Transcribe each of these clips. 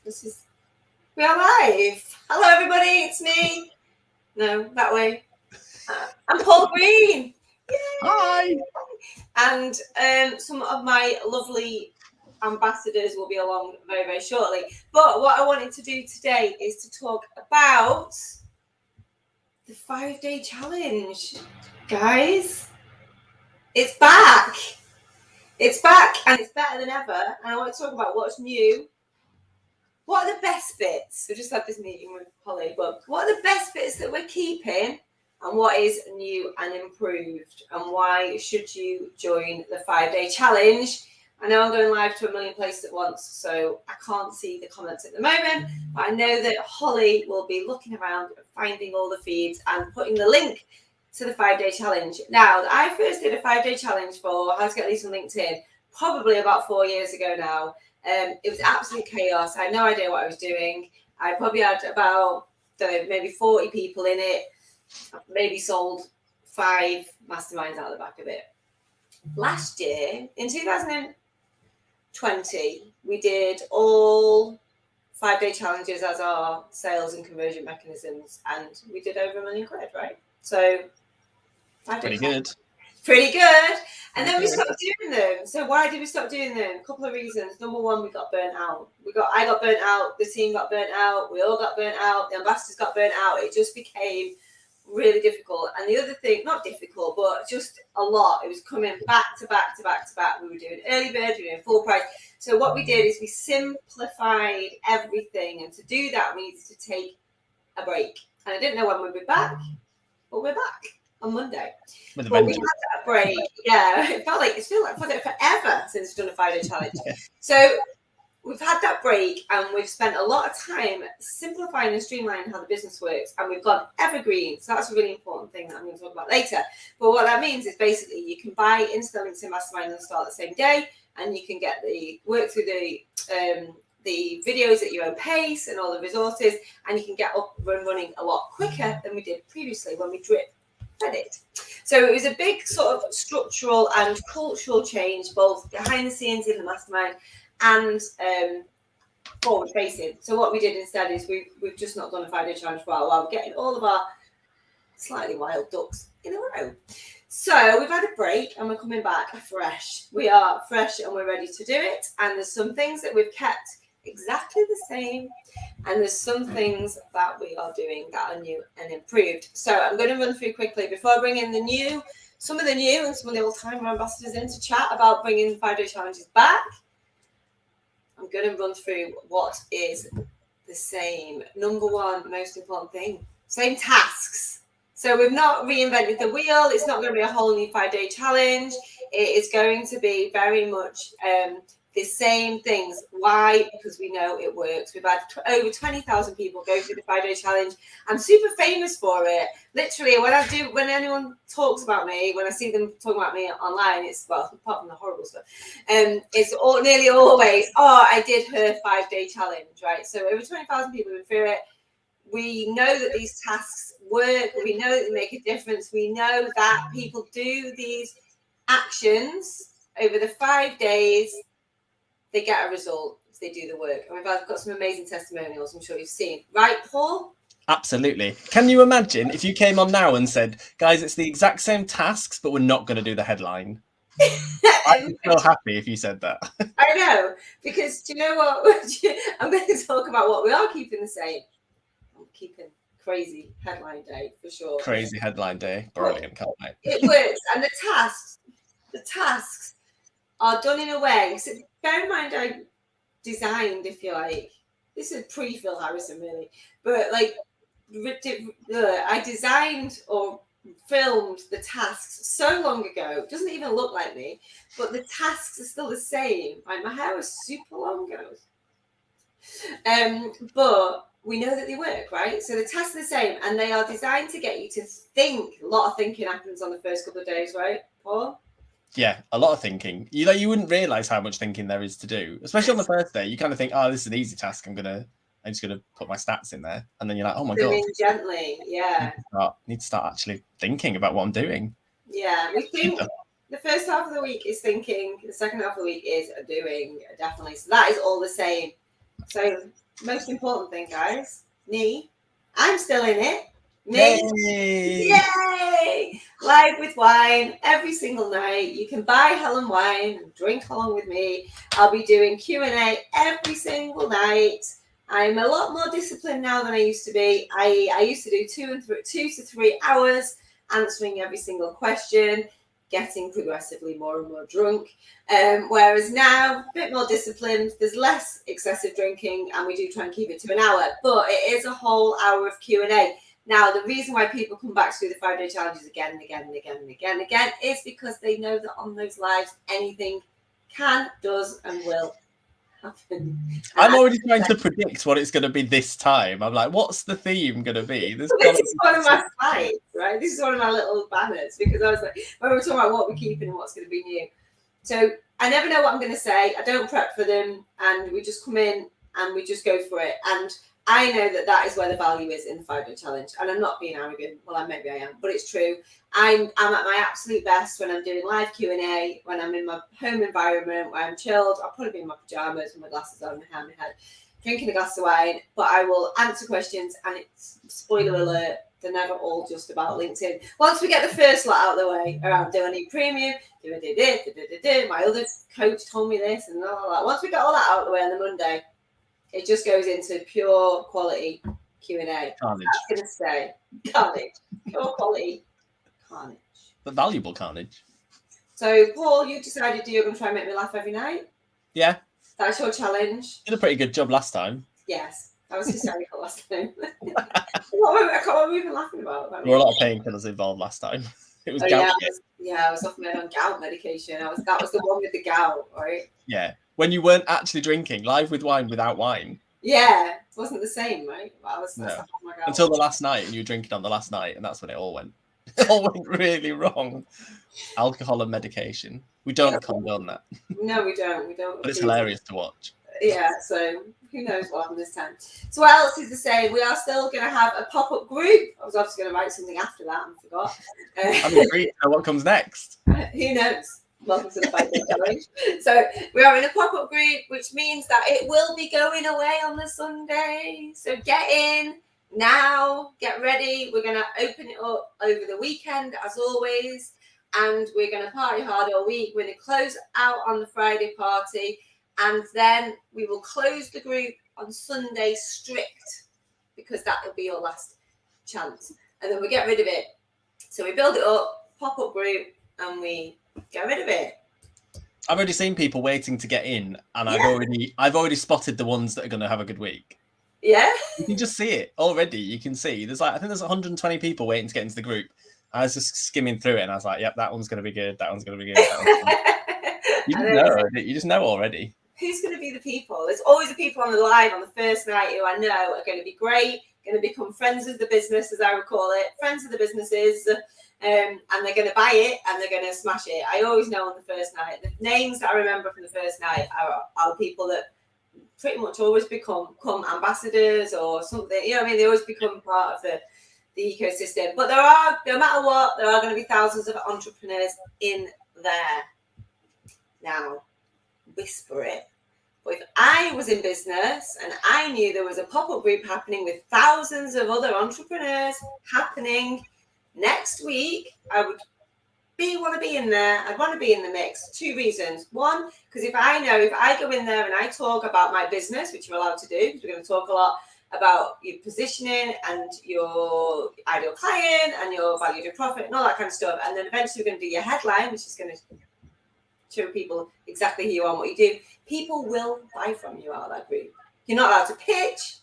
This is we are live. Hello, everybody. It's me. No, that way. I'm Paul Green. Yay! Hi. And some of my lovely ambassadors will be along very, very shortly. But what I wanted to do today is to talk about the 5-day challenge, guys. It's back. It's back, and it's better than ever. And I want to talk about what's new. What are the best bits? We just had this meeting with Holly, but what are the best bits that we're keeping and what is new and improved? And why should you join the 5-day challenge? I know I'm going live to a million places at once, so I can't see the comments at the moment, but I know that Holly will be looking around, finding all the feeds and putting the link to the 5-day challenge. Now, I first did a 5-day challenge for How to Get Leads on LinkedIn probably about 4 years ago now. It was absolute chaos. I had no idea what I was doing. I probably had about maybe 40 people in it, maybe sold 5 masterminds out of the back of it. Last year, in 2020, we did all 5-day challenges as our sales and conversion mechanisms, and we did over £1 million, right? So, pretty good. Pretty good. And then we stopped doing them. So why did we stop doing them? A couple of reasons. Number one, we got burnt out. I got burnt out. The team got burnt out. We all got burnt out. The ambassadors got burnt out. It just became really difficult. And the other thing, not difficult, but just a lot. It was coming back to back to back to back. We were doing early bird, we were doing full price. So what we did is we simplified everything. And to do that, we needed to take a break. And I didn't know when we'd be back, but we're back on Monday. But we had that break. Yeah, it felt like forever since we've done a 5-day challenge. So we've had that break and we've spent a lot of time simplifying and streamlining how the business works, and we've gone evergreen. So that's a really important thing that I'm going to talk about later. But what that means is basically you can buy into the LinkedIn Mastermind and start the same day, and you can get the work through the videos at your own pace and all the resources, and you can get up and running a lot quicker than we did previously when we drip fed it. So it was a big sort of structural and cultural change, both behind the scenes in the mastermind and forward facing. So what we did instead is we've just not done a 5-day challenge for a while. We're getting all of our slightly wild ducks in a row. So we've had a break and we're coming back fresh. We are fresh and we're ready to do it. And there's some things that we've kept exactly the same, and there's some things that we are doing that are new and improved. So I'm going to run through quickly before I bring in some of the new and some of the old-timer ambassadors in to chat about bringing 5-day challenges back. I'm going to run through what is the same. Number one, most important thing, same tasks. So we've not reinvented the wheel. It's not going to be a whole new 5-day challenge. It is going to be very much the same things. Why? Because we know it works. We've had over 20,000 people go through the 5-day challenge. I'm super famous for it. Literally, when anyone talks about me, when I see them talking about me online, it's, well, apart from the horrible stuff, it's nearly always, I did her 5-day challenge, right? So over 20,000 people went through it. We know that these tasks work. We know that they make a difference. We know that people do these actions over the 5 days. They get a result. They do the work. And we've got some amazing testimonials I'm sure you've seen. Right, Paul? Absolutely. Can you imagine if you came on now and said, guys, it's the exact same tasks, but we're not going to do the headline? I'm so happy if you said that. I know, because do you know what? I'm going to talk about what we are keeping the same. I'm keeping crazy headline day for sure. Crazy headline day. Brilliant, can't wait. It works. And the tasks are done in a way. So bear in mind, I designed, if you like, this is pre-Phil Harrison really, but like I designed or filmed the tasks so long ago. It doesn't even look like me, but the tasks are still the same. Like my hair was super long ago. But we know that they work, right? So the tasks are the same, and they are designed to get you to think. A lot of thinking happens on the first couple of days, right, Paul? Yeah, a lot of thinking. You wouldn't realise how much thinking there is to do, especially on the first day. You kind of think, this is an easy task. I'm just gonna put my stats in there, and then you're like, oh my god, gently, yeah. Need to start actually thinking about what I'm doing. Yeah, we think the first half of the week is thinking, the second half of the week is doing, definitely. So that is all the same. So, most important thing, guys, I'm still in it. Me, yay! Live with wine every single night. You can buy Helen wine and drink along with me. I'll be doing Q&A every single night. I'm a lot more disciplined now than I used to be. I used to do 2 to 3 hours answering every single question, getting progressively more and more drunk. Whereas now, a bit more disciplined, there's less excessive drinking, and we do try and keep it to an hour. But it is a whole hour of Q&A. Now, the reason why people come back to the 5-day challenges again and again and again and again and again is because they know that on those lives, anything can, does, and will happen. I'm already trying to predict what it's going to be this time. I'm like, what's the theme going to be? This is one of my slides, right? This is one of my little banners, because I was like, when we're talking about what we're keeping and what's going to be new. So I never know what I'm going to say. I don't prep for them, and we just come in and we just go for it. And I know that that is where the value is in the 5-day challenge. And I'm not being arrogant. Well, maybe I am, but it's true. I'm at my absolute best when I'm doing live Q&A, when I'm in my home environment, where I'm chilled. I'll probably be in my pajamas with my glasses on, my hair on my head, drinking a glass of wine. But I will answer questions, and it's, spoiler alert, they're never all just about LinkedIn. Once we get the first lot out of the way, around do I need premium, my other coach told me this, and all that. Once we get all that out of the way on the Monday, it just goes into pure quality Q&A. Carnage. That's going to stay. Carnage. Pure quality carnage. But valuable carnage. So, Paul, you decided you're going to try and make me laugh every night? Yeah. That's your challenge? You did a pretty good job last time. Yes. I was hysterical last time. What were we even laughing about? There were a lot of painkillers involved last time. It was gout. I was often on gout medication. That was the one with the gout, right? Yeah. When you weren't actually drinking, live with wine without wine. Yeah, it wasn't the same, right? No. Until the last night, and you were drinking on the last night, and that's when it all went. It all went really wrong. Alcohol and medication. We don't condone that. No, we don't. But it's hilarious to watch. Yeah, so who knows what happened this time. So what else is the same? We are still going to have a pop-up group. I was obviously going to write something after that and forgot. I'm intrigued to know what comes next. Who knows? Welcome to the 5-day challenge. So we are in a pop-up group, which means that it will be going away on the Sunday. So get in now, get ready. We're going to open it up over the weekend, as always, and we're going to party hard all week. We're going to close out on the Friday party, and then we will close the group on Sunday strict, because that will be your last chance. And then we get rid of it. So we build it up, pop-up group, and we get rid of it. I've already seen people waiting to get in, and I've already spotted the ones that are going to have a good week. Yeah, you can just see it already. You can see I think there's 120 people waiting to get into the group. I was just skimming through it, and I was like, "Yep, that one's going to be good. That one's going to be good." You just know already. Who's going to be the people? There's always the people on the live on the first night who I know are going to be great, going to become friends of the business, as I would call it, friends of the businesses, and they're going to buy it and they're going to smash it. I always know on the first night. The names that I remember from the first night are people that pretty much always become ambassadors or something. You know what I mean? They always become part of the ecosystem. But no matter what, there are going to be thousands of entrepreneurs in there. Now, whisper it. But if I was in business and I knew there was a pop-up group happening with thousands of other entrepreneurs happening next week, I would want to be in there. I'd want to be in the mix. 2 reasons. One, because if I go in there and I talk about my business, which you're allowed to do, because we're going to talk a lot about your positioning and your ideal client and your value to profit and all that kind of stuff. And then eventually we're going to do your headline, which is going to show people exactly who you are and what you do. People will buy from you out of that group. You're not allowed to pitch.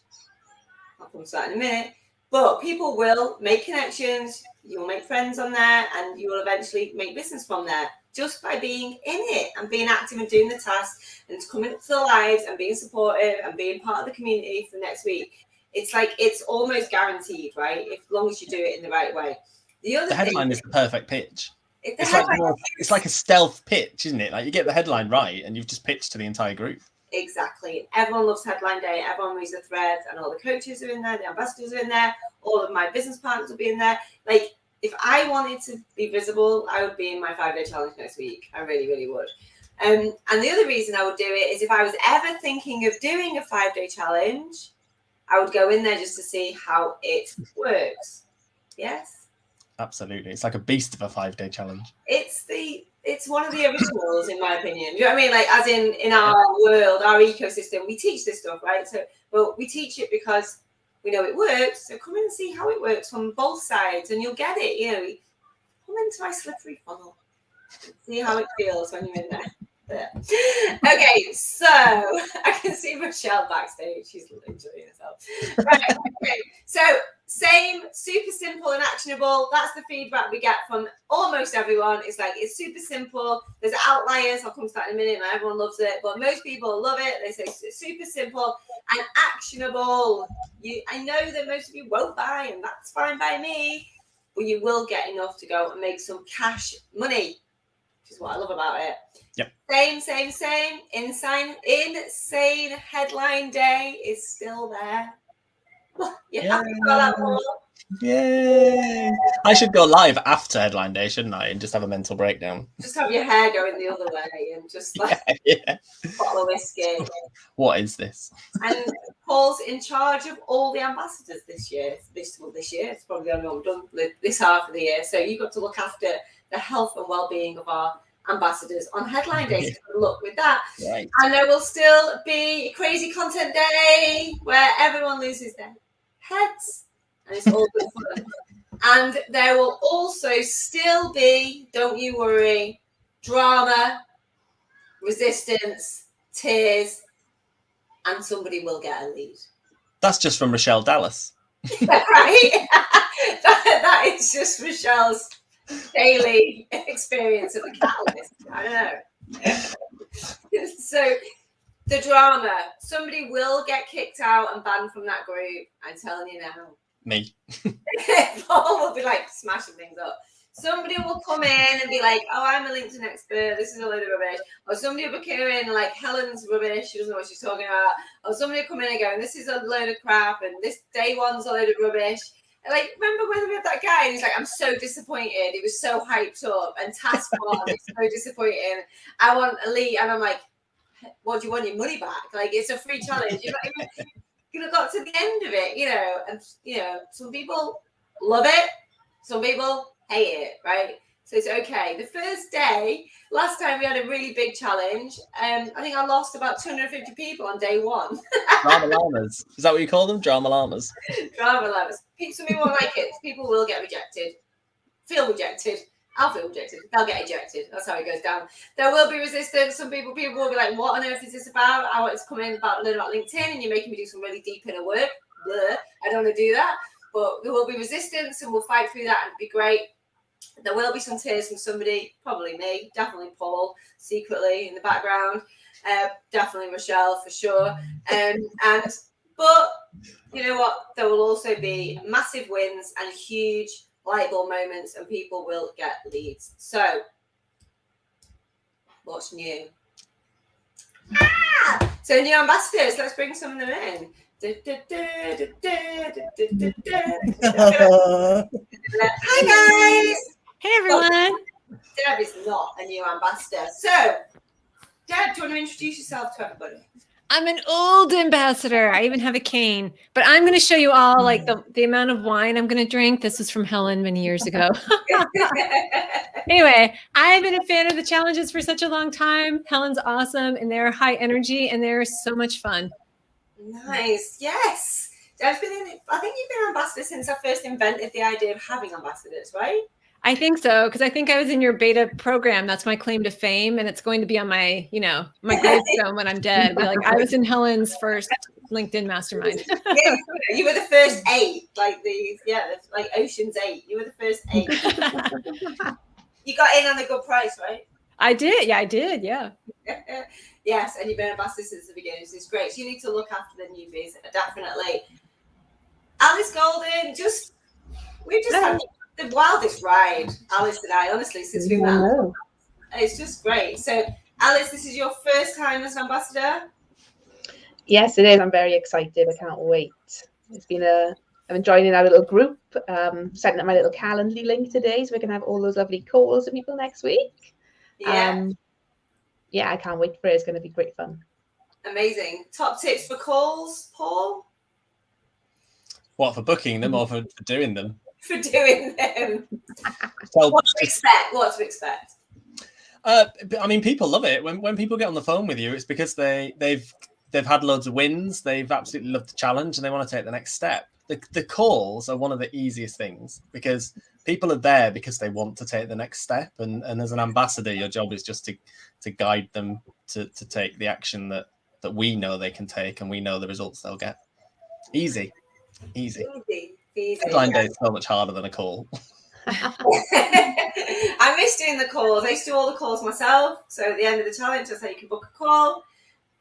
I'll come to that in a minute. But people will make connections. You'll make friends on there, and you will eventually make business from there just by being in it and being active and doing the tasks and coming up to the lives and being supportive and being part of the community for the next week. It's like it's almost guaranteed, right? As long as you do it in the right way. The headline is the perfect pitch. It's like a stealth pitch, isn't it? Like you get the headline right, and you've just pitched to the entire group. Exactly. Everyone loves headline day. Everyone reads the threads, and all the coaches are in there. The ambassadors are in there. All of my business partners will be in there. Like, if I wanted to be visible, I would be in my 5-day challenge next week. I really, really would. And the other reason I would do it is if I was ever thinking of doing a 5-day challenge, I would go in there just to see how it works. Yes? Absolutely. It's like a beast of a 5-day challenge. It's one of the originals, in my opinion. You know what I mean? Like, as in our world, our ecosystem, we teach this stuff, right? So, well, we teach it because we know it works. So come in and see how it works from both sides, and you'll get it. You know, come into my slippery funnel. See how it feels when you're in there. Okay, so I can see Michelle backstage. She's enjoying herself. Right, okay. So same, super simple and actionable. That's the feedback we get from almost everyone. It's like, it's super simple. There's outliers. I'll come to that in a minute. Not everyone loves it, but most people love it. They say it's super simple and actionable. I know that most of you won't buy, and that's fine by me, but you will get enough to go and make some cash money, which is what I love about it. Yep. Same. Insane headline day is still there. You happy about that, Paul? Yay! I should go live after headline day, shouldn't I? And just have a mental breakdown. Just have your hair going the other way and just like a bottle of whiskey. What is this? And Paul's in charge of all the ambassadors this year. This year, it's probably the only one we've done this half of the year. So you've got to look after the health and well-being of our ambassadors on headline day. So good luck with that. Right. And there will still be a crazy content day where everyone loses their heads, and it's all good fun. And there will also still be, don't you worry, drama, resistance, tears, and somebody will get a lead. That's just from Rochelle Dallas. Right? that is just Michelle's daily experience of the catalyst. I don't know. So the drama, somebody will get kicked out and banned from that group. I'm telling you now. Me. Paul will be like smashing things up. Somebody will come in and be like, oh, I'm a LinkedIn expert, this is a load of rubbish. Or somebody will come in like, Helen's rubbish, she doesn't know what she's talking about. Or somebody will come in and go, this is a load of crap, and this day one's a load of rubbish. And like, remember when we had that guy and he's like, I'm so disappointed, he was so hyped up, and task one is so disappointing, I want a lead. And I'm like, what, do you want your money back? Like, it's a free challenge. You're not even got to the end of it, you know. And you know, some people love it, some people hate it, right? So it's okay. The first day, last time we had a really big challenge. I think I lost about 250 people on day one. Drama llamas. Is that what you call them? Drama llamas. Drama llamas. Some people like it. People will get rejected. Feel rejected. I'll feel rejected. They'll get ejected. That's how it goes down. There will be resistance. Some people will be like, what on earth is this about? I want to come in learn about LinkedIn, and you're making me do some really deep inner work. Blah. I don't want to do that. But there will be resistance, and we'll fight through that, and it'll be great. There will be some tears from somebody, probably me, definitely Paul, secretly in the background, definitely Michelle for sure. But you know what? There will also be massive wins and huge light bulb moments, and people will get leads. So, what's new? So new ambassadors. Let's bring some of them in. Hi guys. Hey everyone. Deb is not a new ambassador. So, Deb, do you want to introduce yourself to everybody? I'm an old ambassador. I even have a cane. But I'm going to show you all like the amount of wine I'm going to drink. This was from Helen many years ago. Anyway, I've been a fan of the challenges for such a long time. Helen's awesome, and they're high energy, and they're so much fun. Nice. Yes. Deb's been in, I think you've been an ambassador since I first invented the idea of having ambassadors, right? I think so, because I think I was in your beta program. That's my claim to fame, and it's going to be on my, my gravestone when I'm dead. Be like, I was in Helen's first LinkedIn mastermind. Yeah, you were the first 8, like Ocean's 8. You were the first 8. You got in on a good price, right? I did. Yeah, I did. Yeah. Yes, and you've been ambassador since the beginning. So it's great. So you need to look after the newbies, definitely. Alice Golden, we just had the wildest ride, Alice and I, honestly, since we met. It's just great. So, Alice, this is your first time as an ambassador? Yes, it is. I'm very excited. I can't wait. It's been I've been joining our little group, setting up my little Calendly link today, so we can have all those lovely calls with people next week. Yeah. yeah, I can't wait for it. It's going to be great fun. Amazing. Top tips for calls, Paul? What, for booking them or for doing them? For doing them. Well, What to expect? What to expect? I mean, people love it when people get on the phone with you. It's because they've had loads of wins. They've absolutely loved the challenge, and they want to take the next step. The calls are one of the easiest things because people are there because they want to take the next step. And as an ambassador, your job is just to guide them to take the action that we know they can take, and we know the results they'll get. Easy. Deadline day is so much harder than a call. I miss doing the calls. I used to do all the calls myself. So at the end of the challenge, I say you can book a call.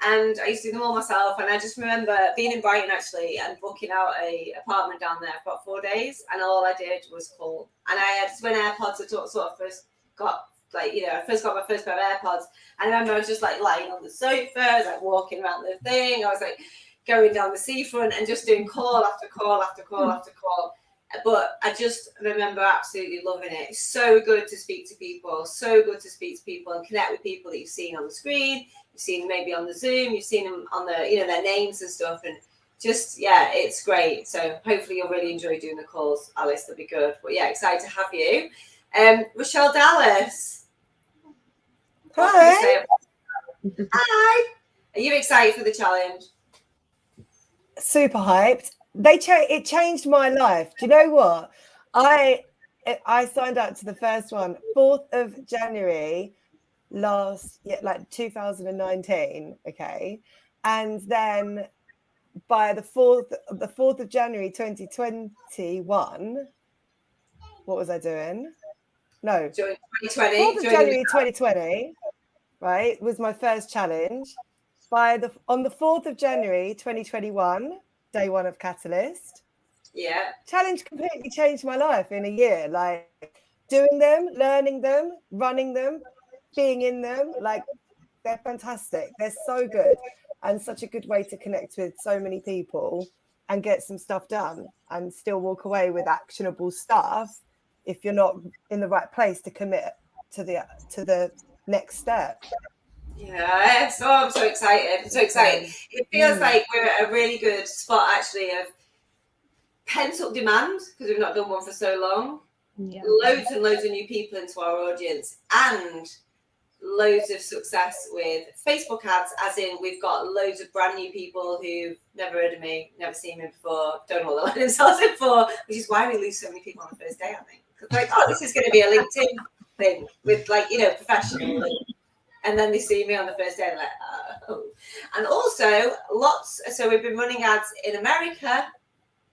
And I used to do them all myself. And I just remember being in Brighton, actually, and booking out a apartment down there for about 4 days. And all I did was call. And I had, when AirPods had sort of first got, like, you know, I first got my first pair of AirPods. And I remember I was just, like, lying on the sofa. I was, like, walking around the thing. I was, like, going down the seafront and just doing call after call after call after call. But I just remember absolutely loving it. It's so good to speak to people, and connect with people that you've seen on the screen, you've seen maybe on the Zoom, you've seen them on the, you know, their names and stuff. And just, yeah, it's great. So hopefully you'll really enjoy doing the calls, Alice. That'll be good. But yeah, excited to have you. Rochelle Dallas. Hi. Hi. Are you excited for the challenge? Super hyped. It changed my life. Do you know what? I signed up to the first one 4th of January last year, like 2019. Okay, and then by the 4th of January 2021, what was I doing? No, 2020. 4th of January 2020, right, was my first challenge. On the 4th of January 2021. Day one of Catalyst. Yeah. Challenge completely changed my life in a year. Like doing them, learning them, running them, being in them. Like they're fantastic. They're so good and such a good way to connect with so many people and get some stuff done and still walk away with actionable stuff if you're not in the right place to commit to the next step. Yeah, so I'm so excited. It feels like we're at a really good spot, actually, of pent-up demand because we've not done one for so long. Yeah. Loads and loads of new people into our audience, and loads of success with Facebook ads, as in we've got loads of brand new people who've never heard of me, never seen me before, don't know what they're themselves in for, which is why we lose so many people on the first day, I think. Like, oh, this is going to be a LinkedIn thing with, like, you know, professional. And then they see me on the first day, and like, oh. And also, so we've been running ads in America,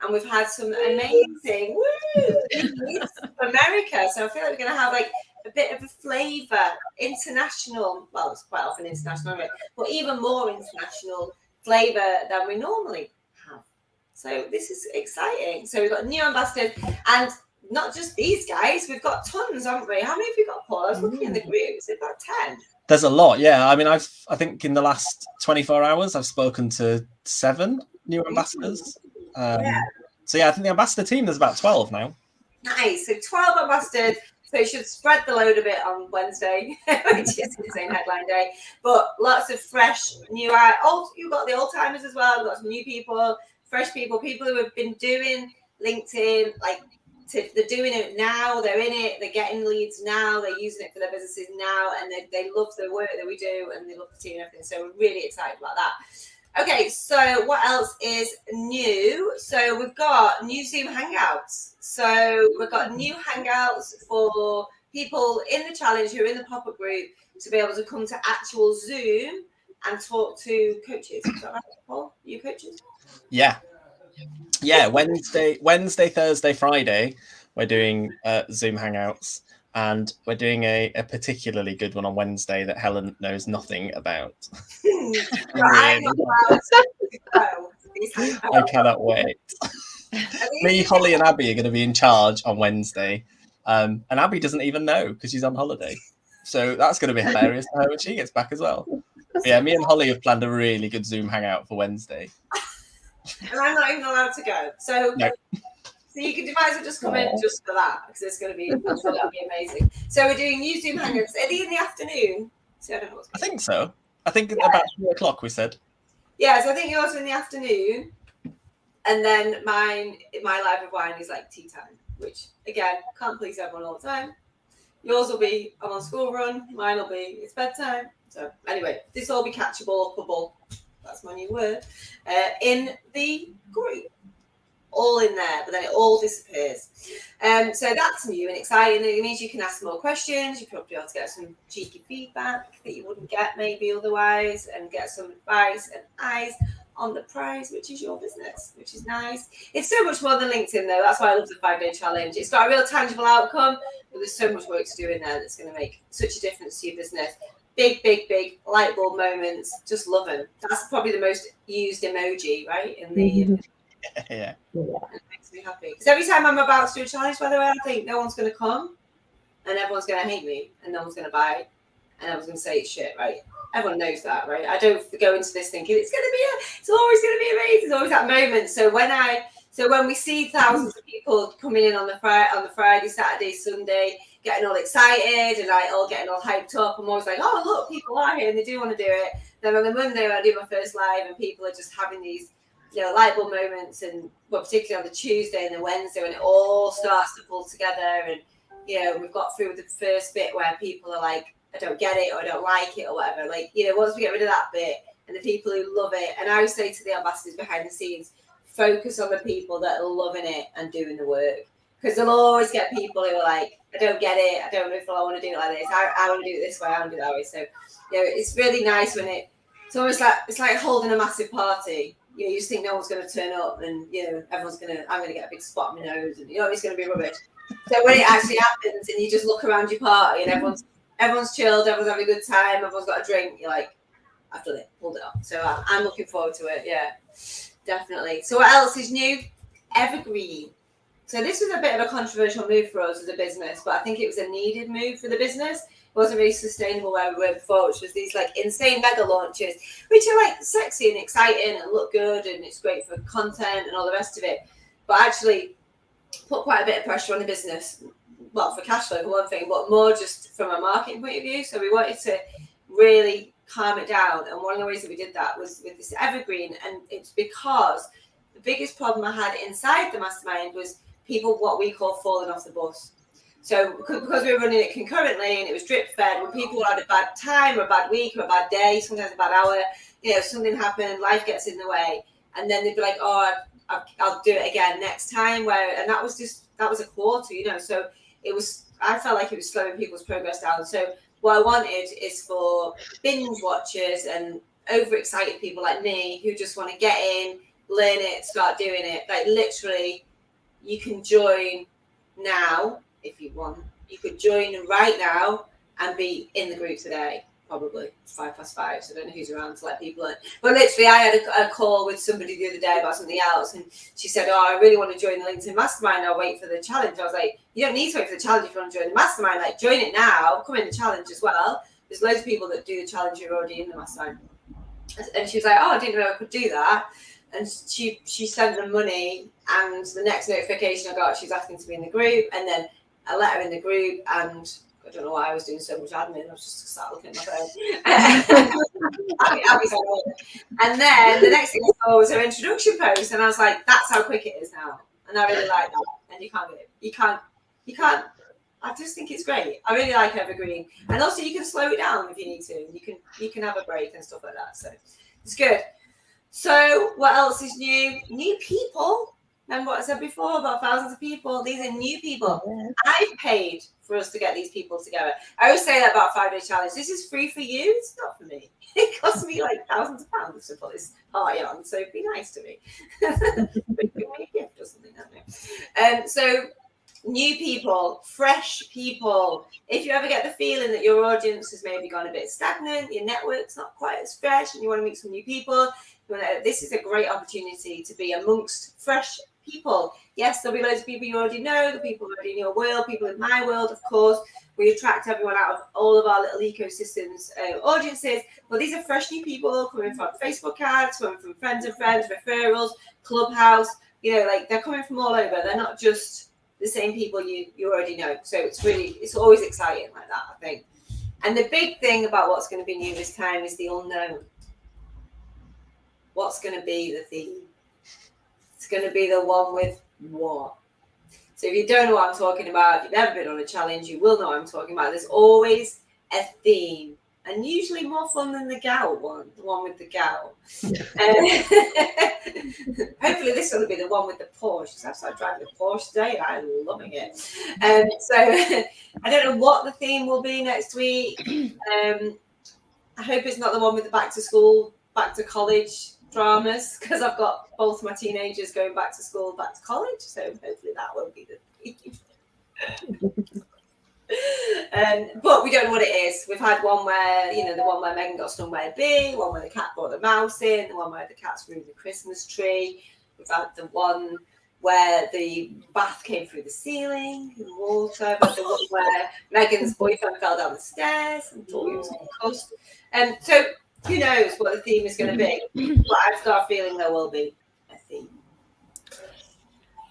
and we've had some amazing leads from America. So I feel like we're going to have, like, a bit of a flavour, international, well, it's quite often international, but even more international flavour than we normally have. So this is exciting. So we've got new ambassadors, and not just these guys, we've got tons, haven't we? How many have we got, Paul? I was looking in the group, it's about 10. There's a lot, yeah. I mean, I think in the last 24 hours, I've spoken to 7 new ambassadors. So yeah, I think the ambassador team, there's about 12 now. Nice. So 12 ambassadors. So it should spread the load a bit on Wednesday, which is insane headline day. But lots of fresh, new, you've got the old timers as well. We've got some new people, fresh people who have been doing LinkedIn, like, they're doing it now, they're in it, they're getting leads now, they're using it for their businesses now, and they love the work that we do, and they love the team and everything. So we're really excited about that. Okay, so what else is new? So we've got new Zoom Hangouts. So we've got new Hangouts for people in the challenge who are in the pop-up group to be able to come to actual Zoom and talk to coaches. Is that right, Paul? You coaches? Yeah. Yeah, Wednesday, Thursday, Friday, we're doing Zoom Hangouts, and we're doing a particularly good one on Wednesday that Helen knows nothing about. I cannot wait. Me, Holly, and Abby are going to be in charge on Wednesday, and Abby doesn't even know because she's on holiday. So that's going to be hilarious for her when she gets back as well. But yeah, me and Holly have planned a really good Zoom Hangout for Wednesday. And I'm not even allowed to go. So, no. So you might as well just come in just for that, because it's going to be, I'm sure that'll be amazing. So we're doing new Zoom Hangouts. Are they in the afternoon? So I don't know what's I going on. think so. I think about 3 o'clock we said. Yeah, so I think yours are in the afternoon, and then my live with wine is like tea time, which again can't please everyone all the time. Yours will be I'm on school run. Mine will be it's bedtime. So anyway, this will be catchable, upable. That's my new word. In the group, all in there, but then it all disappears. So that's new and exciting. It means you can ask more questions. You probably be able to get some cheeky feedback that you wouldn't get maybe otherwise, and get some advice and eyes on the prize, which is your business, which is nice. It's so much more than LinkedIn though. That's why I love the 5-day challenge. It's got a real tangible outcome, but there's so much work to do in there that's going to make such a difference to your business. Big light bulb moments. Just love them. That's probably the most used emoji, right? In the Yeah. it makes me happy because every time I'm about to do a challenge, by the way, I think no one's going to come, and everyone's going to hate me, and no one's going to buy, and everyone's going to say it's shit, right? Everyone knows that, right? I don't go into this thinking it's always going to be amazing. It's always that moment. So when we see thousands of people coming in on the Friday, Saturday, Sunday, getting all excited and like all getting all hyped up, I'm always like, oh look, people are here and they do want to do it. Then on the Monday when I do my first live and people are just having these, light bulb moments, and particularly on the Tuesday and the Wednesday when it all starts to pull together, and we've got through the first bit where people are like, I don't get it or I don't like it or whatever. Like, once we get rid of that bit and the people who love it, and I always say to the ambassadors behind the scenes, focus on the people that are loving it and doing the work, because they'll always get people who are like, I don't get it, I don't know if I want to do it like this, I want to do it this way, I want to do it that way. So it's really nice when it's almost like it's like holding a massive party. You just think no one's going to turn up, and everyone's I'm going to get a big spot on my nose, and it's going to be rubbish. So when it actually happens, and you just look around your party, and everyone's chilled, everyone's having a good time, everyone's got a drink, you're like, I've done it, pulled it off. So I'm looking forward to it. Yeah, definitely. So what else is new? Evergreen. So this was a bit of a controversial move for us as a business, but I think it was a needed move for the business. It wasn't really sustainable where we were before, which was these like insane mega launches, which are like sexy and exciting and look good, and it's great for content and all the rest of it, but actually put quite a bit of pressure on the business. Well, for cash flow for one thing, but more just from a marketing point of view. So we wanted to really calm it down, and one of the ways that we did that was with this Evergreen. And it's because the biggest problem I had inside the mastermind was people what we call falling off the bus. So because we were running it concurrently and it was drip fed, when people had a bad time or a bad week or a bad day, sometimes a bad hour, something happened, life gets in the way, and then they'd be like, oh, I'll do it again next time. And that was a quarter, so I felt like it was slowing people's progress down. So what I wanted is for binge watchers and overexcited people like me who just want to get in, learn it, start doing it. Like literally, you can join now if you want. You could join right now and be in the group today. Probably it's 5:05, so I don't know who's around to let people in. But literally, I had a call with somebody the other day about something else, and she said, "Oh, I really want to join the LinkedIn Mastermind. I'll wait for the challenge." I was like, "You don't need to wait for the challenge if you want to join the Mastermind. Like, join it now. Come in the challenge as well. There's loads of people that do the challenge who are already in the Mastermind." And she was like, "Oh, I didn't know I could do that." And she sent them money, and the next notification I got, she was asking to be in the group, and then I let her in the group, and I don't know why I was doing so much admin. I was just sat looking at my phone. And then the next thing I saw was her introduction post, and I was like, "That's how quick it is now." And I really like that. And you can't. I just think it's great. I really like Evergreen, and also you can slow it down if you need to. You can have a break and stuff like that. So it's good. So what else is new? New people. Remember what I said before about thousands of people? These are new people. I've paid for us to get these people together. I always say that about 5-day challenge. This is free for you. It's not for me. It costs me like thousands of pounds to put this party on. So be nice to me. Give me a gift or something. I don't know. So new people, fresh people. If you ever get the feeling that your audience has maybe gone a bit stagnant, your network's not quite as fresh, and you want to meet some new people, this is a great opportunity to be amongst fresh people. Yes, there'll be loads of people you already know, the people already in your world, people in my world, of course. We attract everyone out of all of our little ecosystems, audiences, but these are fresh new people coming from Facebook ads, coming from friends of friends, referrals, Clubhouse, they're coming from all over. They're not just the same people you already know. So it's always exciting like that, I think. And the big thing about what's going to be new this time is the unknown. What's going to be the theme? It's going to be the one with what? So if you don't know what I'm talking about, if you've never been on a challenge, you will know what I'm talking about. There's always a theme, and usually more fun than the gal one, the one with the gal. Hopefully this will be the one with the Porsche. I've started driving a Porsche today and I'm loving it. So I don't know what the theme will be next week. I hope it's not the one with the back to school, back to college dramas, because I've got both my teenagers going back to school, back to college. So hopefully that won't be the theme. But we don't know what it is. We've had one where, the one where Megan got stung by a bee, one where the cat brought the mouse in, the one where the cat screwed the Christmas tree. We've had the one where the bath came through the ceiling in water. We've had the one where Megan's boyfriend fell down the stairs and thought he was concussed. So who knows what the theme is going to be? But I've got a feeling there will be a theme.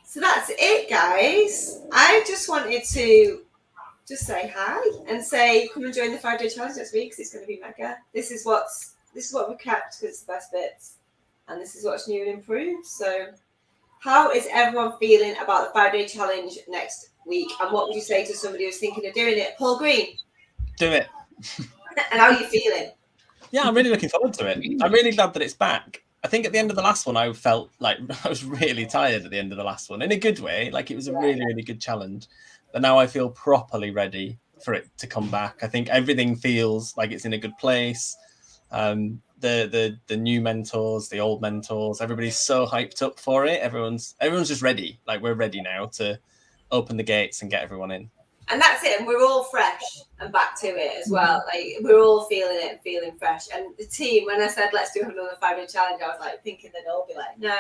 So that's it, guys. I just wanted to just say hi and say come and join the 5-day challenge next week because it's going to be mega. This is what we've kept because it's the best bits, and this is what's new and improved. So how is everyone feeling about the 5-day challenge next week, and what would you say to somebody who's thinking of doing it? Paul Green, Do it. And how are you feeling? Yeah, I'm really looking forward to it. I'm really glad that it's back. I think at the end of the last one, I felt like I was really tired at the end of the last one in a good way. Like it was a really, really good challenge. But now I feel properly ready for it to come back. I think everything feels like it's in a good place. The new mentors, the old mentors, everybody's so hyped up for it. Everyone's just ready. Like we're ready now to open the gates and get everyone in. And that's it. And we're all fresh and back to it as well. Like we're all feeling it, feeling fresh. And the team, when I said let's do another 5-day challenge, I was like thinking they'd all be like, no.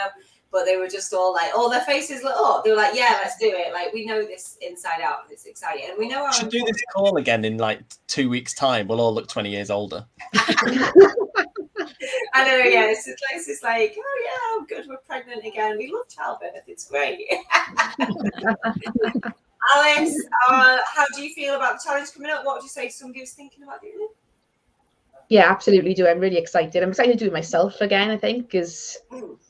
But they were just all like, their faces lit up. They were like, yeah, let's do it. Like we know this inside out. And it's exciting. And we know we should do this call again in like 2 weeks' time. We'll all look 20 years older. I know, yeah. It's like, oh yeah, oh good, we're pregnant again. We love childbirth. It's great. Alice, how do you feel about the challenge coming up? What would you say to somebody who's thinking about doing it? Yeah, absolutely do. I'm really excited. I'm excited to do it myself again, I think, because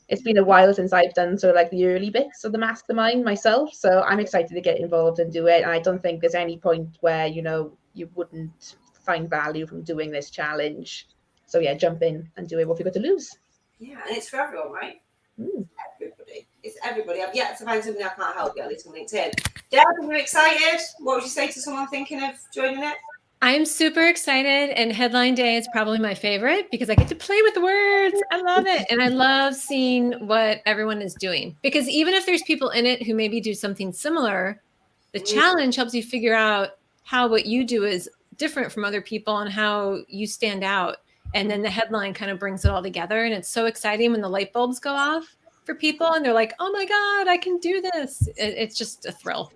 it's been a while since I've done sort of like the early bits of the mastermind myself. So I'm excited to get involved and do it. And I don't think there's any point where, you wouldn't find value from doing this challenge. So yeah, jump in and do it. What have you got to lose? Yeah, and it's for everyone, right? Everybody. It's everybody. I've yet to find something I can't help you, at least on LinkedIn. Deb, are you excited? What would you say to someone thinking of joining it? I'm super excited, and headline day is probably my favorite because I get to play with the words. I love it. And I love seeing what everyone is doing, because even if there's people in it who maybe do something similar, the challenge helps you figure out how what you do is different from other people and how you stand out. And then the headline kind of brings it all together. And it's so exciting when the light bulbs go off for people and they're like, oh my God, I can do this. It's just a thrill.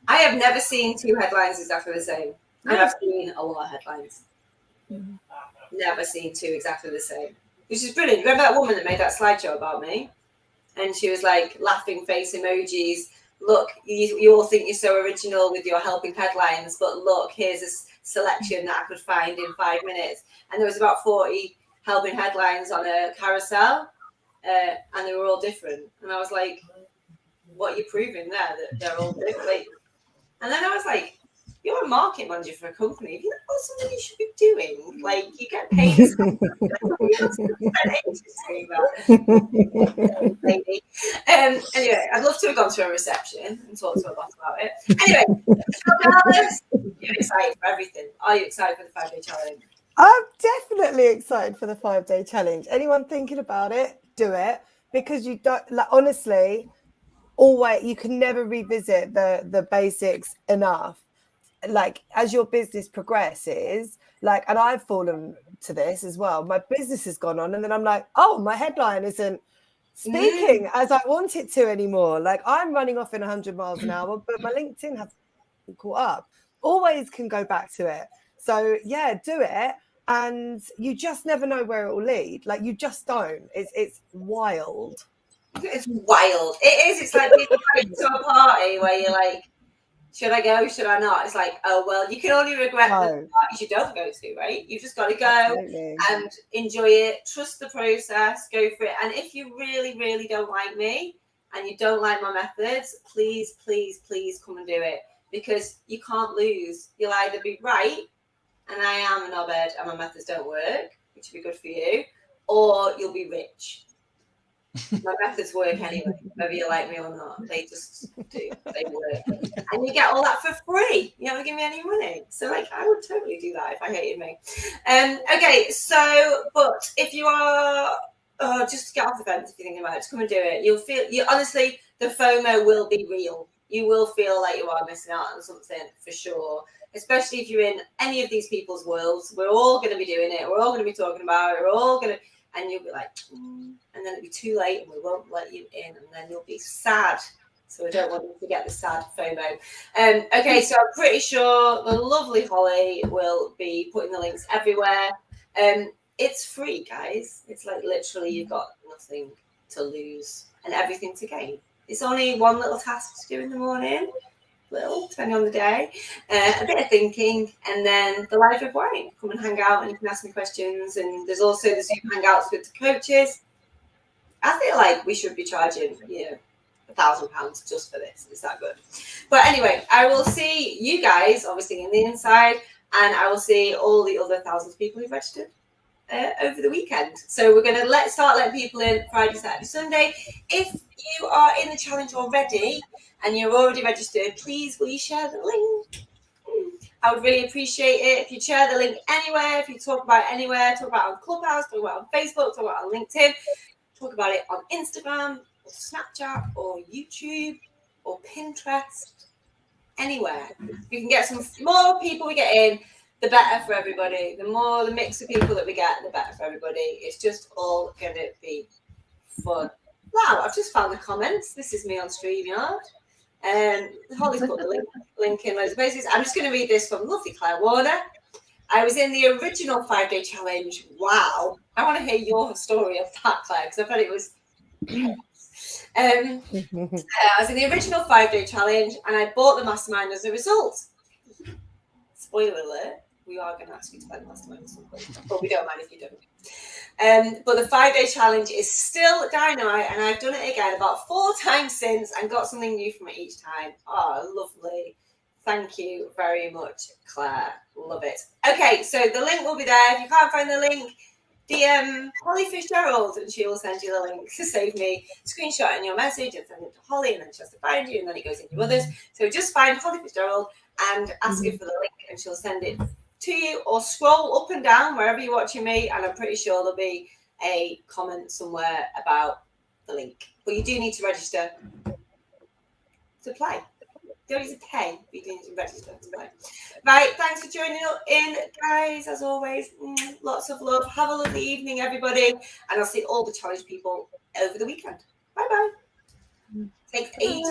I have never seen two headlines exactly the same. And I've seen a lot of headlines. Never seen two exactly the same. Which is brilliant. Remember that woman that made that slideshow about me? And she was like laughing face emojis. Look, you all think you're so original with your helping headlines, but look, here's a selection that I could find in 5 minutes. And there was about 40 helping headlines on a carousel, and they were all different. And I was like, what are you proving there? That they're all different? Like, and then I was like, you're a market manager for a company. If you know something you should be doing, like you get paid. Anyway, I'd love to have gone to a reception and talked to her boss about it. Anyway, Alice, you're excited for everything. Are you excited for the 5-day challenge? I'm definitely excited for the 5-day challenge. Anyone thinking about it, do it, because you don't, like, honestly, always, you can never revisit the basics enough. Like as your business progresses, like, and I've fallen to this as well. My business has gone on, and then I'm like, oh, my headline isn't speaking as I want it to anymore. Like I'm running off in 100 miles an hour, but my LinkedIn hasn't caught up. Always can go back to it. So yeah, do it, and you just never know where it will lead. Like you just don't. It's wild. It's wild. It is. It's like being invited to a party where you're like, should I go? Should I not? It's like, oh, well, you can only regret the parties you don't go to, right? You've just got to go Absolutely. and enjoy it. Trust the process. Go for it. And if you really, really don't like me and you don't like my methods, please, please, please come and do it, because you can't lose. You'll either be right, and I am an knobhead and my methods don't work, which would be good for you, or you'll be rich. My methods work anyway, whether you like me or not. They just do. They work. And you get all that for free. You don't have to give me any money. So, like, I would totally do that if I hated me. Okay, so, but if you are, just get off the fence if you're thinking about it. Just come and do it. You'll feel, honestly, the FOMO will be real. You will feel like you are missing out on something for sure. Especially if you're in any of these people's worlds. We're all going to be doing it. We're all going to be talking about it. We're all going to, and you'll be like, and then it'll be too late and we won't let you in, and then you'll be sad. So I don't want you to get the sad FOMO. Okay, so I'm pretty sure the lovely Holly will be putting the links everywhere. It's free, guys. It's like literally you've got nothing to lose and everything to gain. It's only one little task to do in the morning, little, depending on the day, a bit of thinking, and then the live of wine. Come and hang out and you can ask me questions. And there's also the Zoom hangouts with the coaches. I feel like we should be charging, £1,000 just for this. Is that good? But anyway, I will see you guys, obviously, in the inside, and I will see all the other thousands of people who've registered over the weekend. So we're going to start letting people in Friday, Saturday, Sunday. If you are in the challenge already and you're already registered, please will you share the link? I would really appreciate it if you share the link anywhere, if you talk about it anywhere, talk about it on Clubhouse, talk about it on Facebook, talk about it on LinkedIn, talk about it on Instagram or Snapchat or YouTube or Pinterest, anywhere. We can get some more people we get in, the better for everybody. The more the mix of people that we get, the better for everybody. It's just all going to be fun. Wow, I've just found the comments. This is me on StreamYard. Holly's put the link in loads of places. I'm just going to read this from lovely Claire Warner. I was in the original 5-day challenge. Wow. I want to hear your story of that, Claire, because I thought it was... I was in the original 5-day challenge and I bought the mastermind as a result. Spoiler alert, we are going to ask you to buy the mastermind at some point, but we don't mind if you don't. But the 5-day challenge is still dynamite, and I've done it again about 4 times since and got something new from it each time. Oh, lovely. Thank you very much, Claire. Love it. Okay, so the link will be there. If you can't find the link, DM Holly Fitzgerald and she will send you the link to save me screenshotting your message and send it to Holly, and then she has to find you, and then it goes into others. So just find Holly Fitzgerald and ask her for the link, and she'll send it to you, or scroll up and down wherever you're watching me, and I'm pretty sure there'll be a comment somewhere about the link. But you do need to register to play. You don't need to pay, but you do need to register to play. Right, thanks for joining in, guys. As always, lots of love. Have a lovely evening, everybody, and I'll see all the challenge people over the weekend. Bye-bye. Take 8.